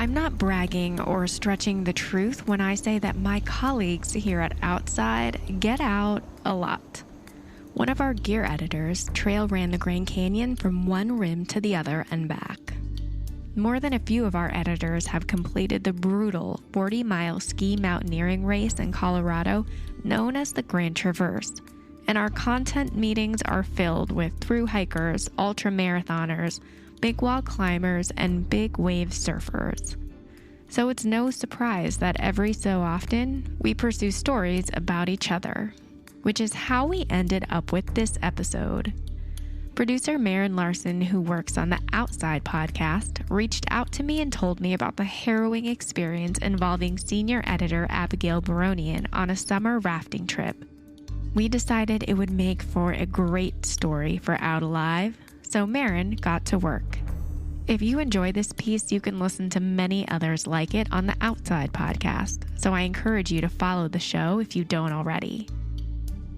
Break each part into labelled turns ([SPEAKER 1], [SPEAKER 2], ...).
[SPEAKER 1] I'm not bragging or stretching the truth when I say that my colleagues here at Outside get out a lot. One of our gear editors trail ran the Grand Canyon from one rim to the other and back. More than a few of our editors have completed the brutal 40-mile ski mountaineering race in Colorado known as the Grand Traverse, and our content meetings are filled with thru hikers, ultra-marathoners, big wall climbers, and big wave surfers. So it's no surprise that every so often we pursue stories about each other, which is how we ended up with this episode. Producer Maren Larson, who works on the Outside podcast, reached out to me and told me about the harrowing experience involving senior editor Abigail Baronian on a summer rafting trip. We decided it would make for a great story for Out Alive, so Maren got to work. If you enjoy this piece, you can listen to many others like it on the Outside podcast, so I encourage you to follow the show if you don't already.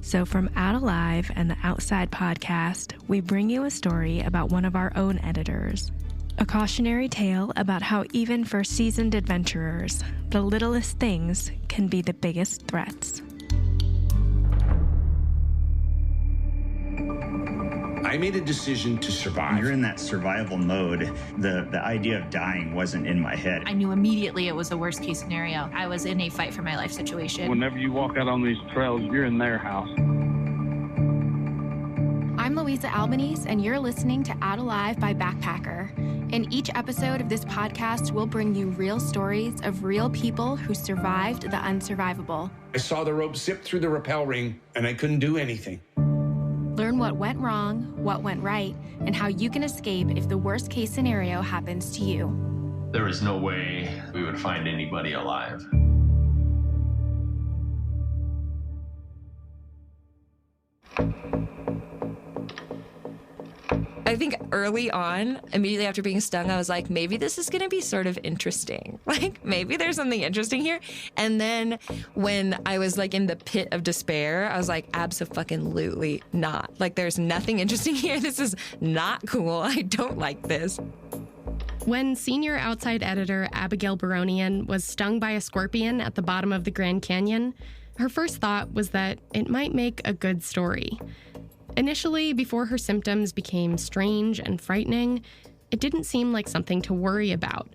[SPEAKER 1] So from Out Alive and the Outside podcast, we bring you a story about one of our own editors. A cautionary tale about how even for seasoned adventurers, the littlest things can be the biggest threats.
[SPEAKER 2] I made a decision to survive.
[SPEAKER 3] You're in that survival mode. The idea of dying wasn't in my head.
[SPEAKER 4] I knew immediately it was a worst case scenario. I was in a fight for my life situation.
[SPEAKER 5] Whenever you walk out on these trails, you're in their house.
[SPEAKER 6] I'm Louisa Albanese, and you're listening to Out Alive by Backpacker. In each episode of this podcast, we'll bring you real stories of real people who survived the unsurvivable.
[SPEAKER 2] I saw the rope zip through the rappel ring, and I couldn't do anything.
[SPEAKER 6] Learn what went wrong, what went right, and how you can escape if the worst case scenario happens to you.
[SPEAKER 7] There was no way we would find anybody alive.
[SPEAKER 8] I think early on, immediately after being stung, I was like, maybe this is going to be sort of interesting. Like, maybe there's something interesting here. And then when I was like in the pit of despair, I was like, abso-fucking-lutely not. Like, there's nothing interesting here. This is not cool. I don't like this.
[SPEAKER 9] When senior Outside editor Abigail Baronian was stung by a scorpion at the bottom of the Grand Canyon, her first thought was that it might make a good story. Initially, before her symptoms became strange and frightening, it didn't seem like something to worry about.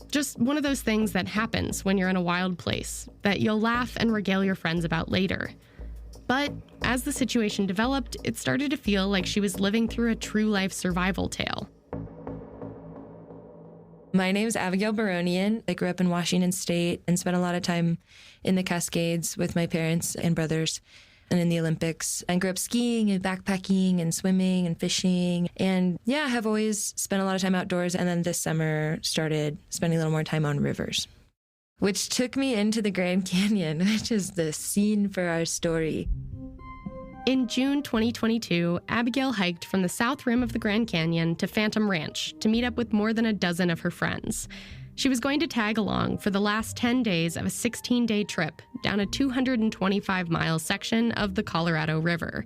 [SPEAKER 9] Just one of those things that happens when you're in a wild place, that you'll laugh and regale your friends about later. But as the situation developed, it started to feel like she was living through a true-life survival tale.
[SPEAKER 8] My name is Abigail Baronian. I grew up in Washington State and spent a lot of time in the Cascades with my parents and brothers. And in the Olympics. I grew up skiing and backpacking and swimming and fishing. And yeah, I have always spent a lot of time outdoors. And then this summer started spending a little more time on rivers, which took me into the Grand Canyon, which is the scene for our story.
[SPEAKER 9] In June 2022, Abigail hiked from the south rim of the Grand Canyon to Phantom Ranch to meet up with more than a dozen of her friends. She was going to tag along for the last 10 days of a 16-day trip down a 225-mile section of the Colorado River.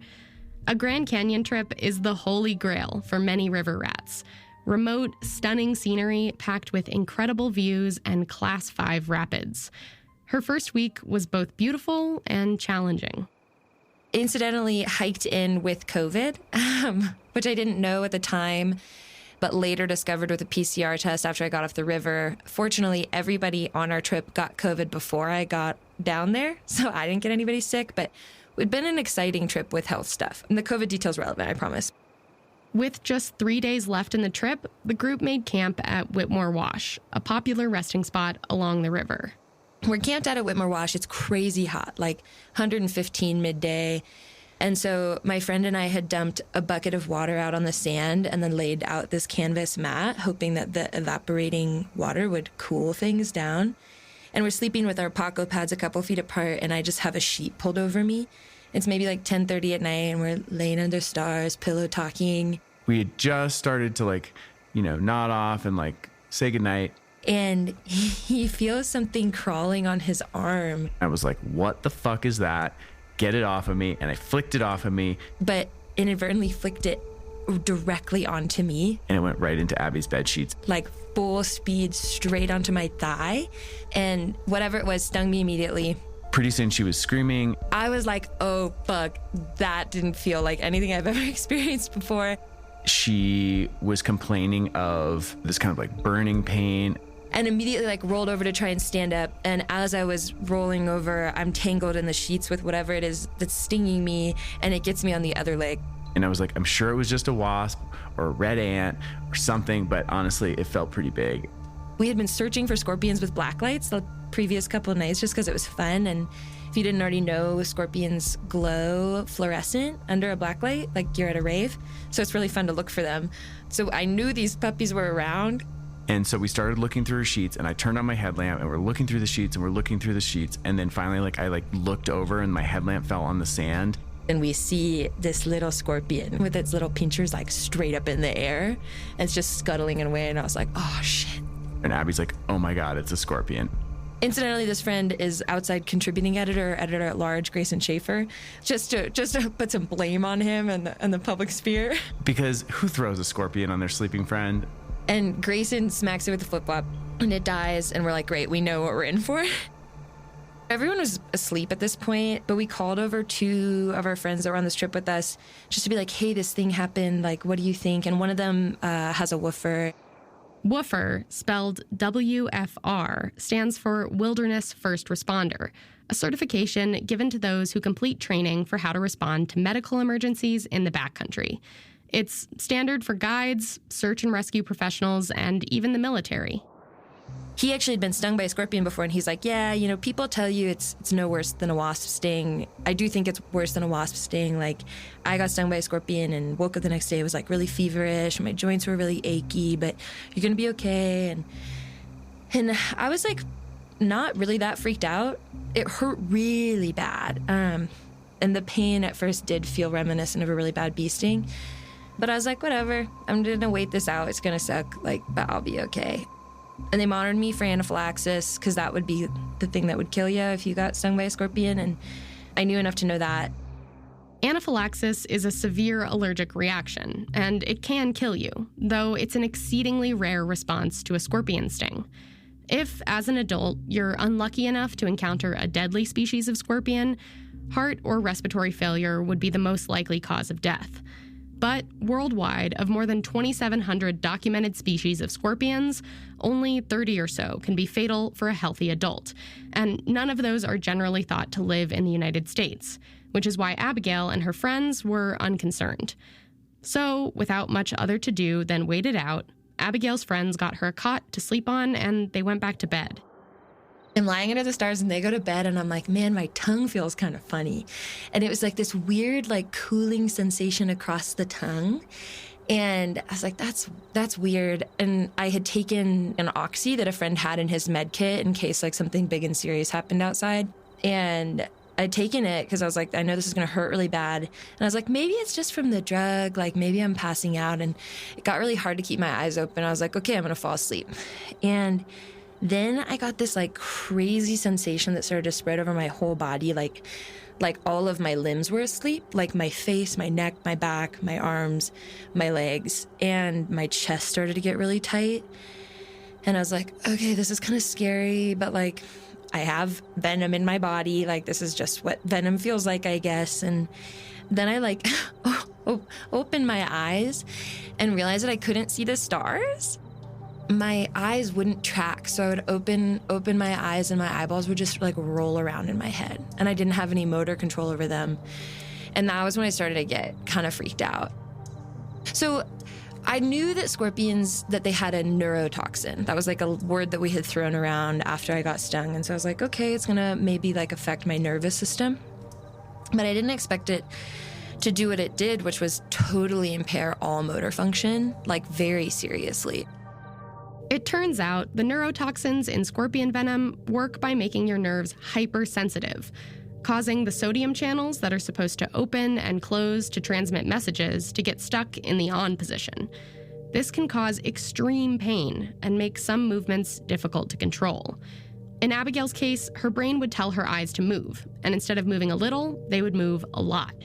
[SPEAKER 9] A Grand Canyon trip is the holy grail for many river rats. Remote, stunning scenery packed with incredible views and Class 5 rapids. Her first week was both beautiful and challenging.
[SPEAKER 8] Incidentally, hiked in with COVID, which I didn't know at the time, but later discovered with a PCR test after I got off the river. Fortunately, everybody on our trip got COVID before I got down there, so I didn't get anybody sick, but it'd been an exciting trip with health stuff. And the COVID detail's relevant, I promise.
[SPEAKER 9] With just 3 days left in the trip, the group made camp at Whitmore Wash, a popular resting spot along the river.
[SPEAKER 8] We're camped out at Whitmore Wash. It's crazy hot, like 115 midday. And so my friend and I had dumped a bucket of water out on the sand and then laid out this canvas mat, hoping that the evaporating water would cool things down. And we're sleeping with our Paco pads a couple feet apart, and I just have a sheet pulled over me. It's maybe like 10:30 at night, and we're laying under stars, pillow talking.
[SPEAKER 10] We had just started to nod off and say goodnight.
[SPEAKER 8] And he feels something crawling on his arm.
[SPEAKER 10] I was like, what the fuck is that? Get it off of me. And I flicked it off of me.
[SPEAKER 8] But inadvertently flicked it directly onto me.
[SPEAKER 10] And it went right into Abby's bed sheets.
[SPEAKER 8] Like full speed straight onto my thigh. And whatever it was stung me immediately.
[SPEAKER 10] Pretty soon she was screaming.
[SPEAKER 8] I was like, oh, fuck, that didn't feel like anything I've ever experienced before.
[SPEAKER 10] She was complaining of this kind of like burning pain.
[SPEAKER 8] And immediately like rolled over to try and stand up. And as I was rolling over, I'm tangled in the sheets with whatever it is that's stinging me, and it gets me on the other leg.
[SPEAKER 10] And I was like, I'm sure it was just a wasp or a red ant or something, but honestly, it felt pretty big.
[SPEAKER 8] We had been searching for scorpions with black lights the previous couple of nights just because it was fun. And if you didn't already know, scorpions glow fluorescent under a black light, like you're at a rave. So it's really fun to look for them. So I knew these puppies were around.
[SPEAKER 10] And so we started looking through her sheets, and I turned on my headlamp, and we're looking through the sheets, and we're looking through the sheets. And then finally, I looked over, and my headlamp fell on the sand.
[SPEAKER 8] And we see this little scorpion with its little pinchers straight up in the air. And it's just scuttling away. And I was like, oh, shit.
[SPEAKER 10] And Abby's like, oh my God, it's a scorpion.
[SPEAKER 8] Incidentally, this friend is outside contributing editor at large, Grayson Schaefer, just to put some blame on him and the public sphere.
[SPEAKER 10] Because who throws a scorpion on their sleeping friend?
[SPEAKER 8] And Grayson smacks it with a flip-flop, and it dies, and we're like, great, we know what we're in for. Everyone was asleep at this point, but we called over 2 of our friends that were on this trip with us just to be like, hey, this thing happened, what do you think? And one of them has a woofer.
[SPEAKER 9] Woofer, spelled WFR, stands for Wilderness First Responder, a certification given to those who complete training for how to respond to medical emergencies in the backcountry. It's standard for guides, search and rescue professionals, and even the military.
[SPEAKER 8] He actually had been stung by a scorpion before, and he's like, yeah, people tell you it's no worse than a wasp sting. I do think it's worse than a wasp sting. I got stung by a scorpion and woke up the next day. It was really feverish. My joints were really achy, but you're going to be okay. And I was not really that freaked out. It hurt really bad. And the pain at first did feel reminiscent of a really bad bee sting. But I was like, whatever, I'm gonna wait this out. It's gonna suck, but I'll be okay. And they monitored me for anaphylaxis, because that would be the thing that would kill you if you got stung by a scorpion, and I knew enough to know that.
[SPEAKER 9] Anaphylaxis is a severe allergic reaction, and it can kill you, though it's an exceedingly rare response to a scorpion sting. If, as an adult, you're unlucky enough to encounter a deadly species of scorpion, heart or respiratory failure would be the most likely cause of death. But worldwide, of more than 2,700 documented species of scorpions, only 30 or so can be fatal for a healthy adult, and none of those are generally thought to live in the United States, which is why Abigail and her friends were unconcerned. So, without much other to do than wait it out, Abigail's friends got her a cot to sleep on, and they went back to bed.
[SPEAKER 8] I'm lying under the stars, and they go to bed, and I'm like, man, my tongue feels kind of funny. And it was this weird, cooling sensation across the tongue. And I was like, that's weird. And I had taken an oxy that a friend had in his med kit in case something big and serious happened outside. And I'd taken it because I was like, I know this is going to hurt really bad. And I was like, maybe it's just from the drug. Maybe I'm passing out. And it got really hard to keep my eyes open. I was like, okay, I'm going to fall asleep. And then I got this crazy sensation that started to spread over my whole body, like all of my limbs were asleep, my face, my neck, my back, my arms, my legs, and my chest started to get really tight. And I was like, okay, this is kind of scary, but I have venom in my body. This is just what venom feels like, I guess. And then I opened my eyes and realized that I couldn't see the stars. My eyes wouldn't track, so I would open my eyes and my eyeballs would just roll around in my head, and I didn't have any motor control over them. And that was when I started to get kind of freaked out. So I knew that scorpions, that they had a neurotoxin. That was a word that we had thrown around after I got stung, and so I was like, okay, it's gonna maybe affect my nervous system. But I didn't expect it to do what it did, which was totally impair all motor function, very seriously.
[SPEAKER 9] It turns out the neurotoxins in scorpion venom work by making your nerves hypersensitive, causing the sodium channels that are supposed to open and close to transmit messages to get stuck in the on position. This can cause extreme pain and make some movements difficult to control. In Abigail's case, her brain would tell her eyes to move, and instead of moving a little, they would move a lot.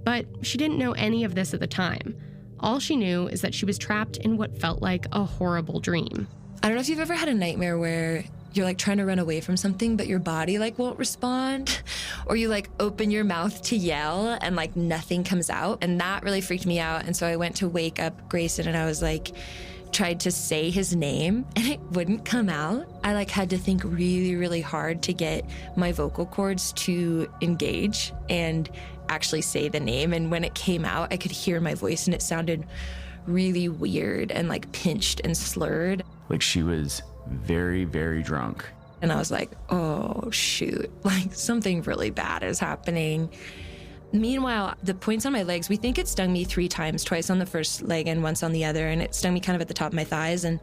[SPEAKER 9] But she didn't know any of this at the time. All she knew is that she was trapped in what felt like a horrible dream.
[SPEAKER 8] I don't know if you've ever had a nightmare where you're like trying to run away from something, but your body like won't respond, or you like open your mouth to yell and like nothing comes out. And that really freaked me out. And so I went to wake up Grayson and I was like, tried to say his name and it wouldn't come out. I like had to think really, really hard to get my vocal cords to engage and actually say the name. And when it came out, I could hear my voice and it sounded really weird and like pinched and slurred.
[SPEAKER 10] Like she was very, very drunk.
[SPEAKER 8] And I was like, oh, shoot, like something really bad is happening. Meanwhile, the points on my legs, we think it stung me 3 times, twice on the first leg and once on the other. And it stung me kind of at the top of my thighs. And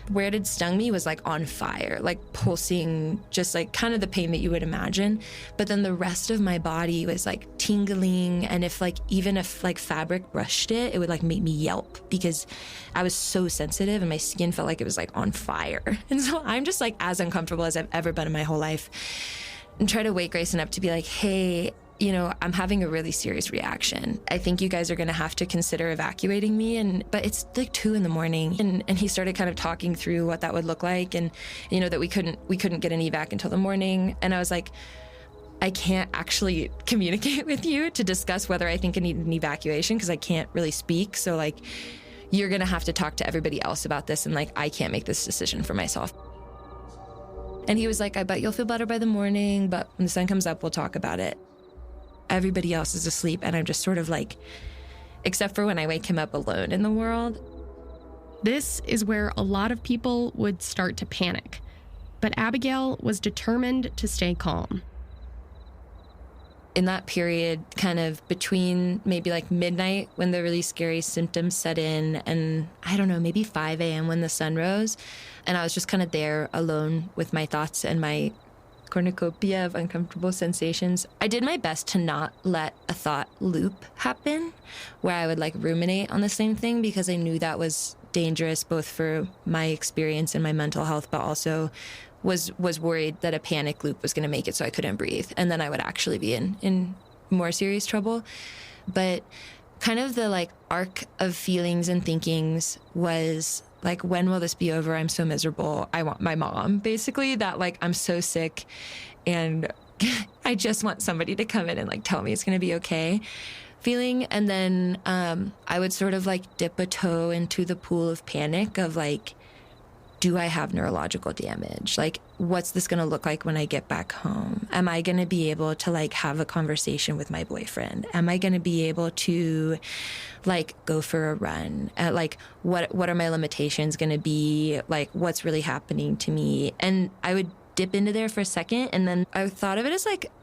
[SPEAKER 8] where it had stung me was like on fire, like pulsing, just like kind of the pain that you would imagine. But then the rest of my body was like tingling. And even if fabric brushed it, it would like make me yelp because I was so sensitive and my skin felt like it was like on fire. And so I'm just like as uncomfortable as I've ever been in my whole life. And try to wake Grayson up to be like, hey, you know, I'm having a really serious reaction. I think you guys are going to have to consider evacuating me. But it's like 2 a.m. And he started kind of talking through what that would look like. And, you know, that we couldn't get an evac until the morning. And I was like, I can't actually communicate with you to discuss whether I think I need an evacuation because I can't really speak. So like, you're going to have to talk to everybody else about this. And like, I can't make this decision for myself. And he was like, I bet you'll feel better by the morning, but when the sun comes up, we'll talk about it. Everybody else is asleep, and I'm just sort of like, except for when I wake him up alone in the world.
[SPEAKER 9] This is where a lot of people would start to panic. But Abigail was determined to stay calm.
[SPEAKER 8] In that period, kind of between maybe like midnight when the really scary symptoms set in, and I don't know, maybe 5 a.m. when the sun rose, and I was just kind of there alone with my thoughts and my cornucopia of uncomfortable sensations. I did my best to not let a thought loop happen where I would like ruminate on the same thing because I knew that was dangerous both for my experience and my mental health, but also was worried that a panic loop was going to make it so I couldn't breathe. And then I would actually be in more serious trouble. But kind of the like arc of feelings and thinkings was like, when will this be over? I'm so miserable. I want my mom, basically, that like, I'm so sick and I just want somebody to come in and like tell me it's going to be okay feeling. And then I would sort of like dip a toe into the pool of panic of like, do I have neurological damage? Like, what's this going to look like when I get back home? Am I going to be able to like have a conversation with my boyfriend? Am I going to be able to like go for a run? Like, what are my limitations going to be? Like, what's really happening to me? And I would dip into there for a second. And then I thought of it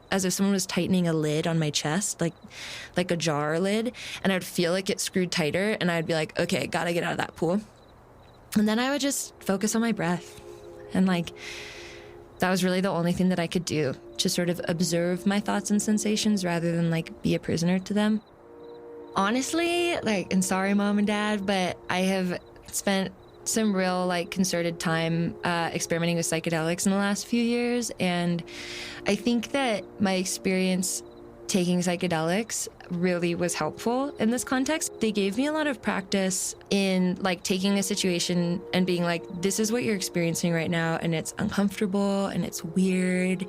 [SPEAKER 8] as if someone was tightening a lid on my chest, like a jar lid. And I'd feel like it screwed tighter. And I'd be like, okay, gotta get out of that pool. And then I would just focus on my breath. And like, that was really the only thing that I could do, to sort of observe my thoughts and sensations rather than like be a prisoner to them. Honestly, like, and sorry, Mom and Dad, but I have spent some real like concerted time experimenting with psychedelics in the last few years. And I think that my experience taking psychedelics really was helpful in this context. They gave me a lot of practice in like taking a situation and being like, this is what you're experiencing right now, and it's uncomfortable and it's weird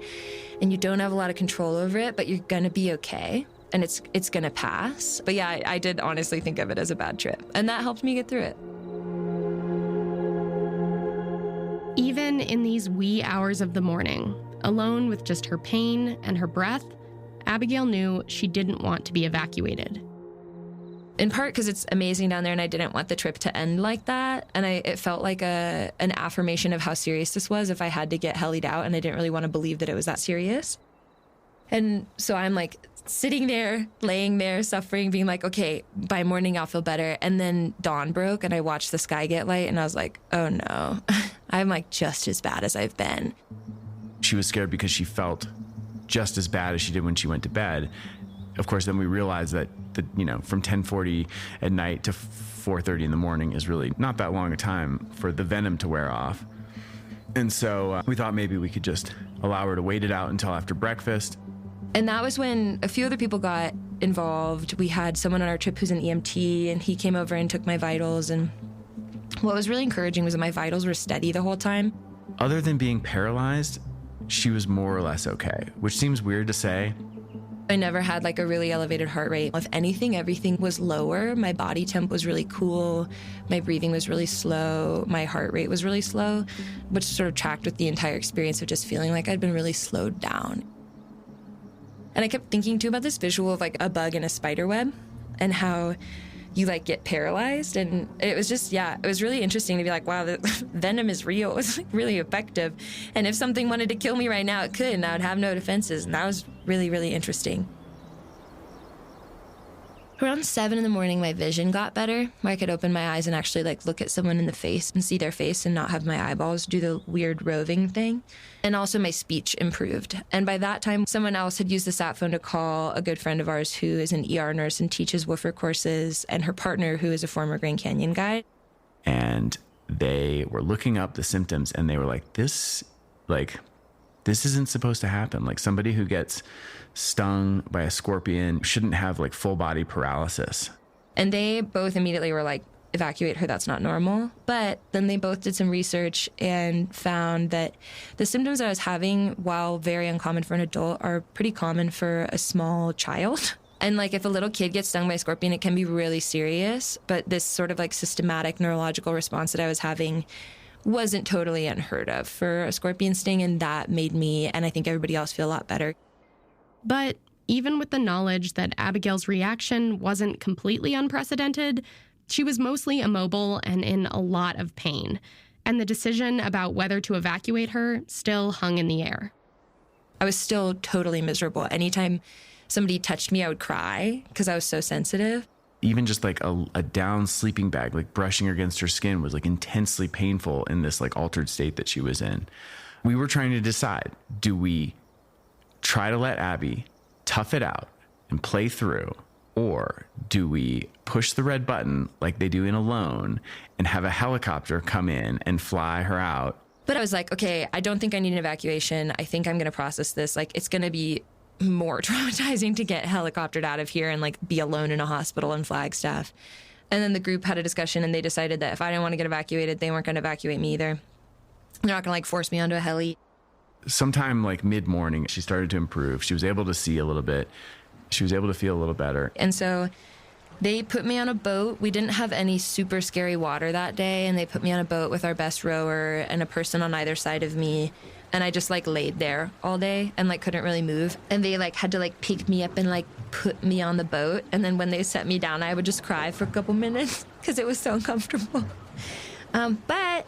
[SPEAKER 8] and you don't have a lot of control over it, but you're gonna be okay and it's gonna pass. But yeah, I did honestly think of it as a bad trip, and that helped me get through it.
[SPEAKER 9] Even in these wee hours of the morning, alone with just her pain and her breath, Abigail knew she didn't want to be evacuated.
[SPEAKER 8] In part because it's amazing down there and I didn't want the trip to end like that. And it felt like an affirmation of how serious this was if I had to get helied out, and I didn't really want to believe that it was that serious. And so I'm like sitting there, laying there, suffering, being like, okay, by morning I'll feel better. And then dawn broke and I watched the sky get light and I was like, oh no, I'm like just as bad as I've been.
[SPEAKER 10] She was scared because she felt just as bad as she did when she went to bed. Of course, then we realized that from 10:40 at night to 4:30 in the morning is really not that long a time for the venom to wear off. And so we thought maybe we could just allow her to wait it out until after breakfast.
[SPEAKER 8] And that was when a few other people got involved. We had someone on our trip who's an EMT, and he came over and took my vitals. And what was really encouraging was that my vitals were steady the whole time.
[SPEAKER 10] Other than being paralyzed, she was more or less okay, which seems weird to say.
[SPEAKER 8] I never had like a really elevated heart rate. If anything, everything was lower. My body temp was really cool. My breathing was really slow. My heart rate was really slow, which sort of tracked with the entire experience of just feeling like I'd been really slowed down. And I kept thinking too about this visual of like a bug in a spider web and how you like get paralyzed. And it was just, it was really interesting to be like, wow, the venom is real. It was like really effective. And if something wanted to kill me right now, it could, and I would have no defenses. And that was really, really interesting. Around 7 a.m, my vision got better, where I could open my eyes and actually like look at someone in the face and see their face and not have my eyeballs do the weird roving thing. And also my speech improved. And by that time, someone else had used the sat phone to call a good friend of ours who is an ER nurse and teaches woofer courses, and her partner who is a former Grand Canyon guide.
[SPEAKER 10] And they were looking up the symptoms, and they were like, this isn't supposed to happen. Like, somebody who gets stung by a scorpion shouldn't have like full body paralysis.
[SPEAKER 8] And they both immediately were like, evacuate her, that's not normal. But then they both did some research and found that the symptoms that I was having, while very uncommon for an adult, are pretty common for a small child. And like if a little kid gets stung by a scorpion, it can be really serious. But this sort of like systematic neurological response that I was having wasn't totally unheard of for a scorpion sting, and that made me, and I think everybody else, feel a lot better.
[SPEAKER 9] But even with the knowledge that Abigail's reaction wasn't completely unprecedented, she was mostly immobile and in a lot of pain, and the decision about whether to evacuate her still hung in the air.
[SPEAKER 8] I was still totally miserable. Anytime somebody touched me, I would cry because I was so sensitive.
[SPEAKER 10] Even just like a down sleeping bag, like brushing against her skin, was like intensely painful in this like altered state that she was in. We were trying to decide, do we try to let Abby tough it out and play through, or do we push the red button like they do in Alone and have a helicopter come in and fly her out?
[SPEAKER 8] But I was like, okay, I don't think I need an evacuation. I think I'm going to process this. Like, it's going to be more traumatizing to get helicoptered out of here and like be alone in a hospital in Flagstaff. And then the group had a discussion, and they decided that if I didn't want to get evacuated, they weren't going to evacuate me either. They're not going to like force me onto a heli.
[SPEAKER 10] Sometime like mid-morning, she started to improve. She was able to see a little bit. She was able to feel a little better.
[SPEAKER 8] And so they put me on a boat. We didn't have any super scary water that day, and they put me on a boat with our best rower and a person on either side of me. And I just like laid there all day and like couldn't really move. And they like had to like pick me up and like put me on the boat. And then when they set me down, I would just cry for a couple minutes because it was so uncomfortable. But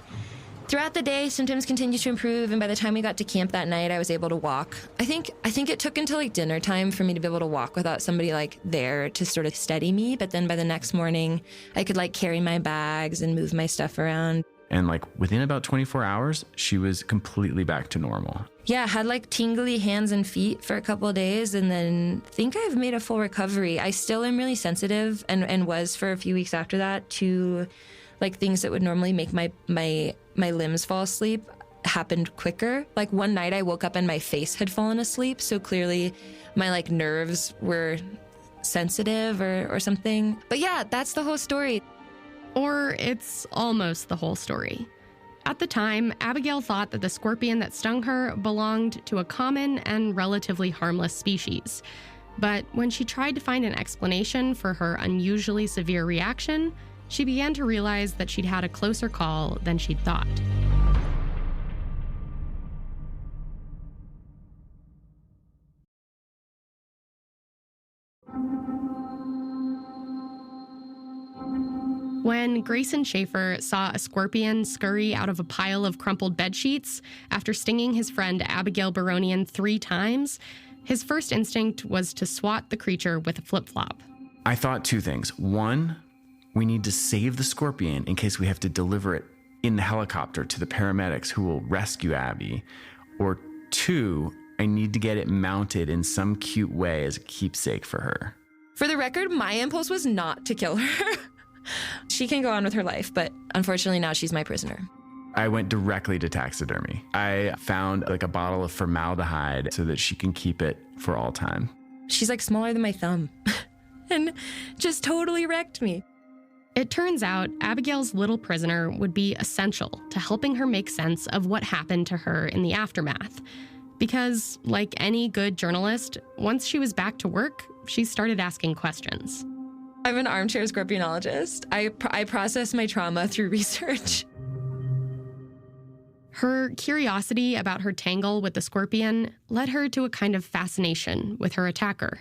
[SPEAKER 8] throughout the day, symptoms continued to improve, and by the time we got to camp that night, I was able to walk. I think it took until like dinner time for me to be able to walk without somebody like there to sort of steady me. But then by the next morning, I could like carry my bags and move my stuff around.
[SPEAKER 10] And like within about 24 hours, she was completely back to normal.
[SPEAKER 8] Yeah, I had like tingly hands and feet for a couple of days, and then think I've made a full recovery. I still am really sensitive and was for a few weeks after that to like things that would normally make my limbs fall asleep happened quicker. Like one night I woke up and my face had fallen asleep, so clearly my like nerves were sensitive or something. But yeah, that's the whole story.
[SPEAKER 9] Or it's almost the whole story. At the time, Abigail thought that the scorpion that stung her belonged to a common and relatively harmless species. But when she tried to find an explanation for her unusually severe reaction, she began to realize that she'd had a closer call than she'd thought. When Grayson Schaefer saw a scorpion scurry out of a pile of crumpled bedsheets after stinging his friend Abigail Baronian 3 times, his first instinct was to swat the creature with a flip-flop.
[SPEAKER 10] I thought 2 things. 1, we need to save the scorpion in case we have to deliver it in the helicopter to the paramedics who will rescue Abby. Or 2, I need to get it mounted in some cute way as a keepsake for her.
[SPEAKER 8] For the record, my impulse was not to kill her. She can go on with her life, but unfortunately now she's my prisoner.
[SPEAKER 10] I went directly to taxidermy. I found like a bottle of formaldehyde so that she can keep it for all time.
[SPEAKER 8] She's like smaller than my thumb. and just totally wrecked me.
[SPEAKER 9] It turns out Abigail's little prisoner would be essential to helping her make sense of what happened to her in the aftermath. Because, like any good journalist, once she was back to work, she started asking questions.
[SPEAKER 8] I'm an armchair scorpionologist. I process my trauma through research.
[SPEAKER 9] Her curiosity about her tangle with the scorpion led her to a kind of fascination with her attacker.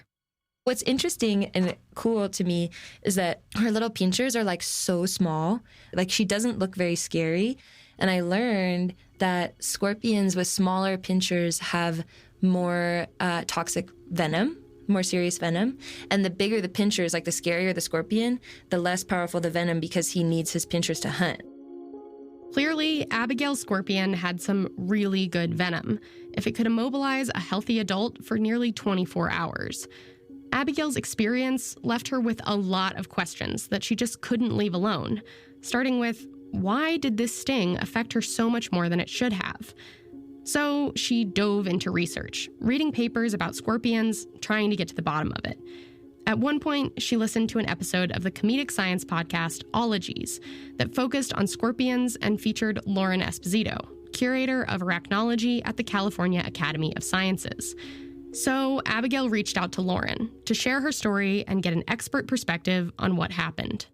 [SPEAKER 8] What's interesting and cool to me is that her little pinchers are like so small. Like she doesn't look very scary. And I learned that scorpions with smaller pinchers have more toxic venom, more serious venom. And the bigger the pinchers, like the scarier the scorpion, the less powerful the venom because he needs his pinchers to hunt.
[SPEAKER 9] Clearly, Abigail's scorpion had some really good venom, if it could immobilize a healthy adult for nearly 24 hours. Abigail's experience left her with a lot of questions that she just couldn't leave alone, starting with, why did this sting affect her so much more than it should have? So she dove into research, reading papers about scorpions, trying to get to the bottom of it. At one point, she listened to an episode of the comedic science podcast Ologies that focused on scorpions and featured Lauren Esposito, curator of arachnology at the California Academy of Sciences. So Abigail reached out to Lauren to share her story and get an expert perspective on what happened.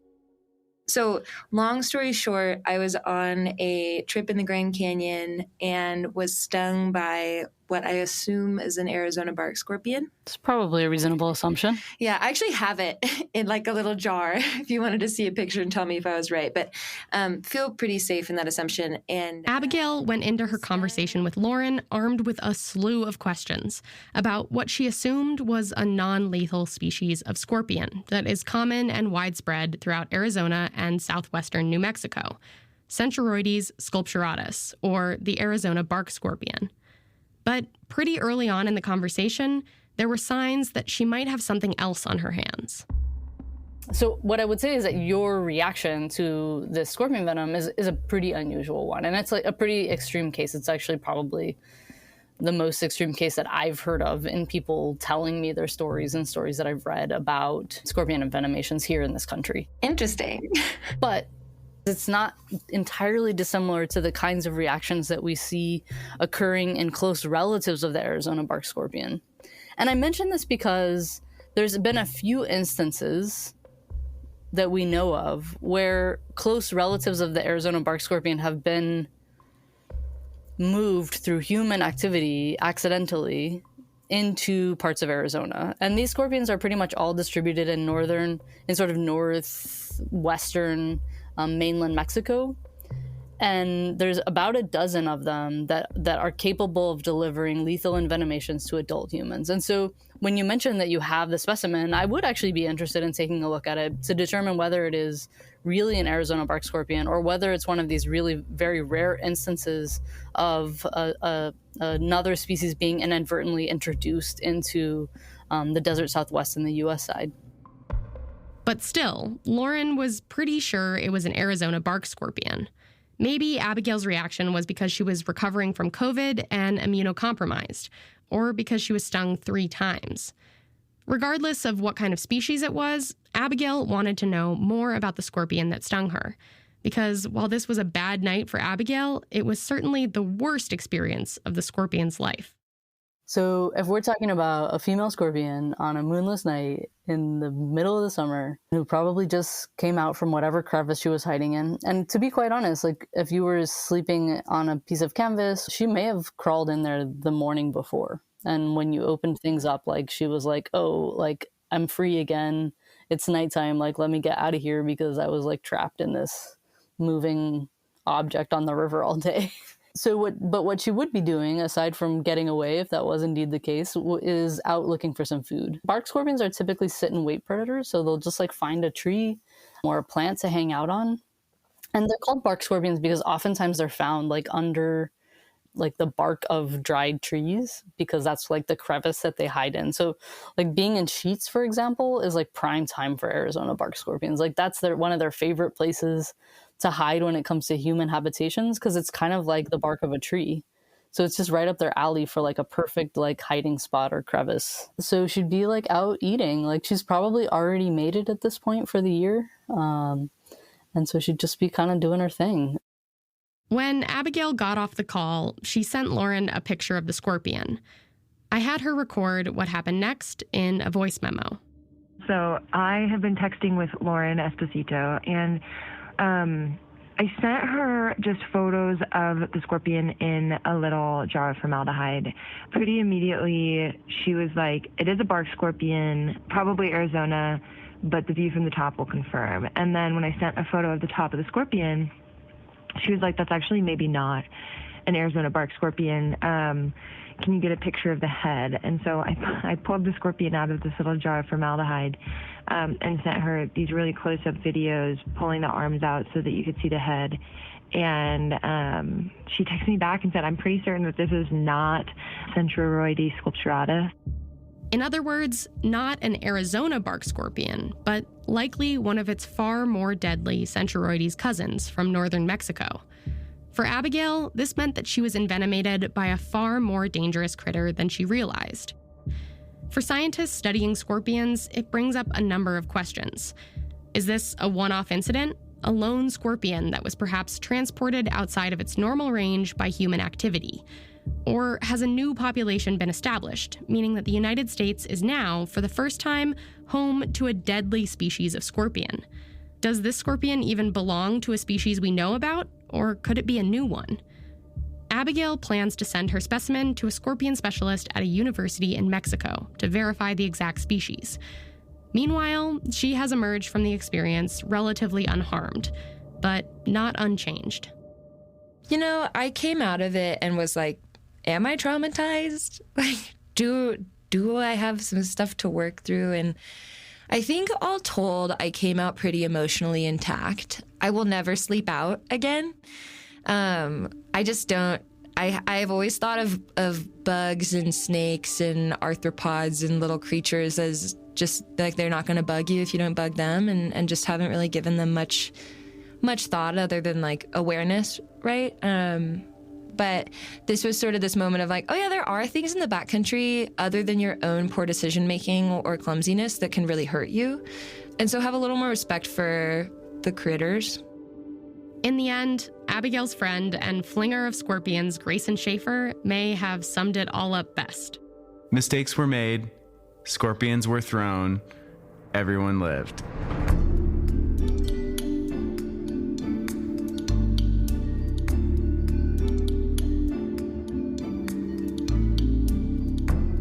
[SPEAKER 8] So long story short, I was on a trip in the Grand Canyon and was stung by what I assume is an Arizona bark scorpion.
[SPEAKER 11] It's probably a reasonable assumption.
[SPEAKER 8] Yeah, I actually have it in like a little jar if you wanted to see a picture and tell me if I was right. But feel pretty safe in that assumption. And
[SPEAKER 9] Abigail went into her conversation with Lauren armed with a slew of questions about what she assumed was a non-lethal species of scorpion that is common and widespread throughout Arizona and southwestern New Mexico, Centauroides sculpturatus, or the Arizona bark scorpion. But pretty early on in the conversation, there were signs that she might have something else on her hands.
[SPEAKER 11] So what I would say is that your reaction to this scorpion venom is a pretty unusual one. And it's like a pretty extreme case. It's actually probably the most extreme case that I've heard of in people telling me their stories and stories that I've read about scorpion envenomations here in this country.
[SPEAKER 8] Interesting.
[SPEAKER 11] But it's not entirely dissimilar to the kinds of reactions that we see occurring in close relatives of the Arizona bark scorpion. And I mention this because there's been a few instances that we know of where close relatives of the Arizona bark scorpion have been moved through human activity accidentally into parts of Arizona. And these scorpions are pretty much all distributed in sort of northwestern mainland Mexico. And there's about a dozen of them that are capable of delivering lethal envenomations to adult humans. And so when you mention that you have the specimen, I would actually be interested in taking a look at it to determine whether it is really an Arizona bark scorpion or whether it's one of these really very rare instances of another species being inadvertently introduced into the desert Southwest and the U.S. side.
[SPEAKER 9] But still, Lauren was pretty sure it was an Arizona bark scorpion. Maybe Abigail's reaction was because she was recovering from COVID and immunocompromised, or because she was stung 3 times. Regardless of what kind of species it was, Abigail wanted to know more about the scorpion that stung her. Because while this was a bad night for Abigail, it was certainly the worst experience of the scorpion's life.
[SPEAKER 11] So if we're talking about a female scorpion on a moonless night in the middle of the summer who probably just came out from whatever crevice she was hiding in, and to be quite honest, like if you were sleeping on a piece of canvas, she may have crawled in there the morning before. And when you opened things up, like she was like, oh, like I'm free again. It's nighttime. Like, let me get out of here because I was like trapped in this moving object on the river all day. What she would be doing, aside from getting away, if that was indeed the case, is out looking for some food. Bark scorpions are typically sit and wait predators, so they'll just like find a tree or a plant to hang out on. And they're called bark scorpions because oftentimes they're found like under like the bark of dried trees because that's like the crevice that they hide in. So like being in sheets, for example, is like prime time for Arizona bark scorpions. Like that's one of their favorite places to hide when it comes to human habitations because it's kind of like the bark of a tree. So it's just right up their alley for like a perfect like hiding spot or crevice. So she'd be like out eating. Like she's probably already made it at this point for the year. And so she'd just be kind of doing her thing.
[SPEAKER 9] When Abigail got off the call, she sent Lauren a picture of the scorpion. I had her record what happened next in a voice memo.
[SPEAKER 12] So I have been texting with Lauren Esposito, and I sent her just photos of the scorpion in a little jar of formaldehyde. Pretty immediately, she was like, it is a bark scorpion, probably Arizona, but the view from the top will confirm. And then when I sent a photo of the top of the scorpion, she was like, that's actually maybe not an Arizona bark scorpion. Can you get a picture of the head? And so I pulled the scorpion out of this little jar of formaldehyde and sent her these really close-up videos, pulling the arms out so that you could see the head. And she texted me back and said, I'm pretty certain that this is not Centroroides sculpturata.
[SPEAKER 9] In other words, not an Arizona bark scorpion, but likely one of its far more deadly Centroroides cousins from northern Mexico. For Abigail, this meant that she was envenomated by a far more dangerous critter than she realized. For scientists studying scorpions, it brings up a number of questions. Is this a one-off incident? A lone scorpion that was perhaps transported outside of its normal range by human activity? Or has a new population been established, meaning that the United States is now, for the first time, home to a deadly species of scorpion? Does this scorpion even belong to a species we know about, or could it be a new one? Abigail plans to send her specimen to a scorpion specialist at a university in Mexico to verify the exact species. Meanwhile, she has emerged from the experience relatively unharmed, but not unchanged.
[SPEAKER 8] You know, I came out of it and was like, am I traumatized? Like, do I have some stuff to work through? And I think all told, I came out pretty emotionally intact. I will never sleep out again. I just don't. I've always thought of bugs and snakes and arthropods and little creatures as just like they're not going to bug you if you don't bug them, and just haven't really given them much thought other than like awareness, right? But this was sort of this moment of like, oh yeah, there are things in the backcountry other than your own poor decision-making or clumsiness that can really hurt you. And so have a little more respect for the critters.
[SPEAKER 9] In the end, Abigail's friend and flinger of scorpions, Grayson Schaefer, may have summed it all up best.
[SPEAKER 10] Mistakes were made, scorpions were thrown, everyone lived.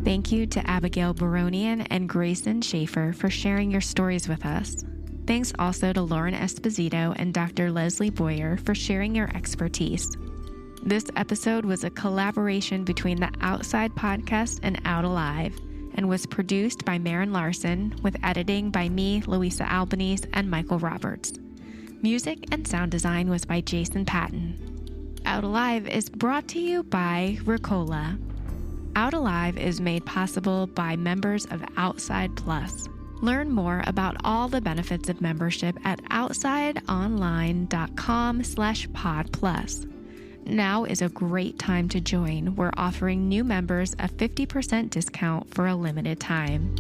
[SPEAKER 1] Thank you to Abigail Baronian and Grayson Schaefer for sharing your stories with us. Thanks also to Lauren Esposito and Dr. Leslie Boyer for sharing your expertise. This episode was a collaboration between the Outside Podcast and Out Alive, and was produced by Maren Larson, with editing by me, Louisa Albanese, and Michael Roberts. Music and sound design was by Jason Patton. Out Alive is brought to you by Ricola. Out Alive is made possible by members of Outside Plus. Learn more about all the benefits of membership at outsideonline.com/podplus. Now is a great time to join. We're offering new members a 50% discount for a limited time.